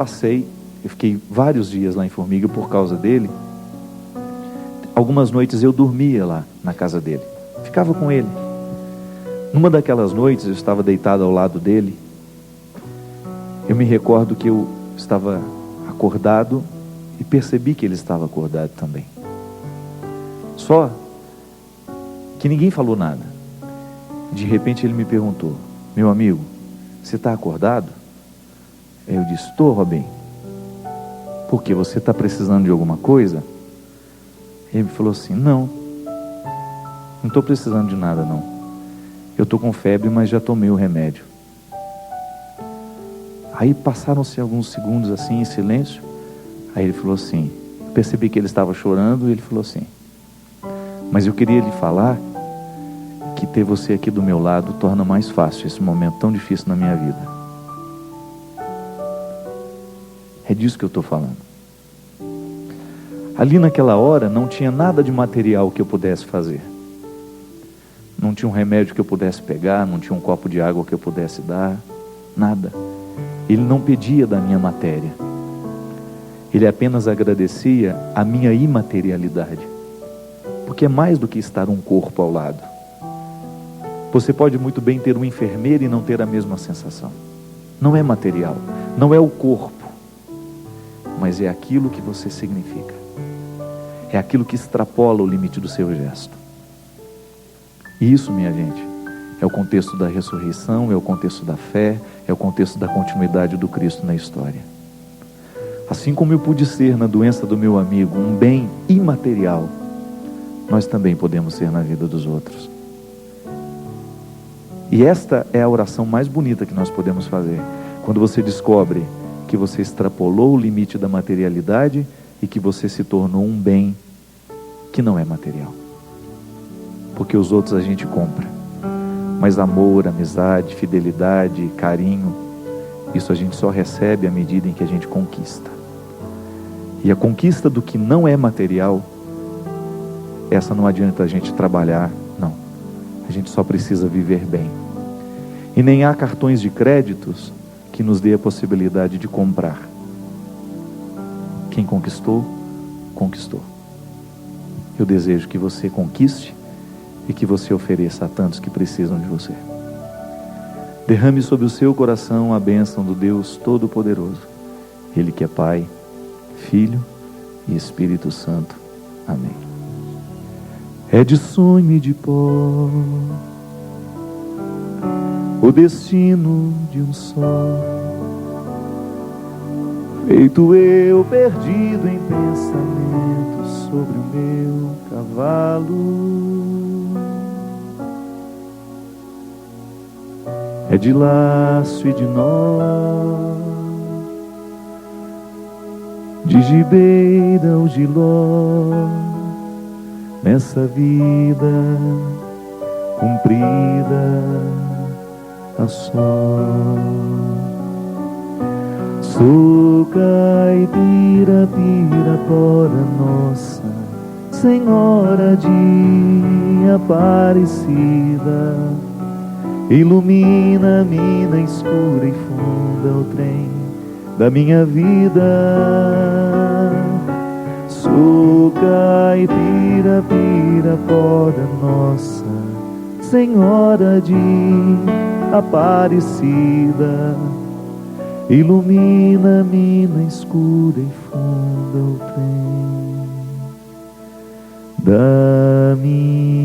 fiquei vários dias lá em Formiga por causa dele. Algumas noites eu dormia lá na casa dele, ficava com ele. Numa daquelas noites eu estava deitado ao lado dele. Eu me recordo que eu estava acordado e percebi que ele estava acordado também. Só que ninguém falou nada. De repente ele me perguntou: meu amigo, você está acordado? Eu disse: estou, Robin. Por quê? Você está precisando de alguma coisa? Ele me falou assim: não estou precisando de nada não. Eu estou com febre, mas já tomei o remédio. Aí passaram-se alguns segundos assim em silêncio. Aí ele falou assim, percebi que ele estava chorando, e ele falou assim: mas eu queria lhe falar que ter você aqui do meu lado torna mais fácil esse momento tão difícil na minha vida. É disso que eu estou falando. Ali naquela hora não tinha nada de material que eu pudesse fazer. Não tinha um remédio que eu pudesse pegar, não tinha um copo de água que eu pudesse dar, nada. Ele não pedia da minha matéria. Ele apenas agradecia a minha imaterialidade. Porque é mais do que estar um corpo ao lado. Você pode muito bem ter um enfermeiro e não ter a mesma sensação. Não é material, não é o corpo, mas é aquilo que você significa. É aquilo que extrapola o limite do seu gesto. E isso, minha gente, é o contexto da ressurreição, é o contexto da fé, é o contexto da continuidade do Cristo na história. Assim como eu pude ser na doença do meu amigo um bem imaterial, nós também podemos ser na vida dos outros. E esta é a oração mais bonita que nós podemos fazer, quando você descobre que você extrapolou o limite da materialidade e que você se tornou um bem que não é material. Porque os outros a gente compra, mas amor, amizade, fidelidade, carinho, isso a gente só recebe à medida em que a gente conquista. E a conquista do que não é material, essa não adianta a gente trabalhar, não. A gente só precisa viver bem. E nem há cartões de créditos que nos dê a possibilidade de comprar. Quem conquistou, conquistou. Eu desejo que você conquiste e que você ofereça a tantos que precisam de você. Derrame sobre o seu coração a bênção do Deus Todo-Poderoso, Ele que é Pai, Filho e Espírito Santo. Amém. É de sonho e de pó o destino de um só, feito eu perdido em pensamentos sobre o meu cavalo. É de laço e de nó, de gibeira ao giló, nessa vida cumprida a só. Sou caipira, pirapora, Nossa Senhora de Aparecida, ilumina a mina escura e funda o trem da minha vida. Sou caipira, pirapora, Nossa Senhora de Aparecida, ilumina-me na escura e funda o trem. Dá-me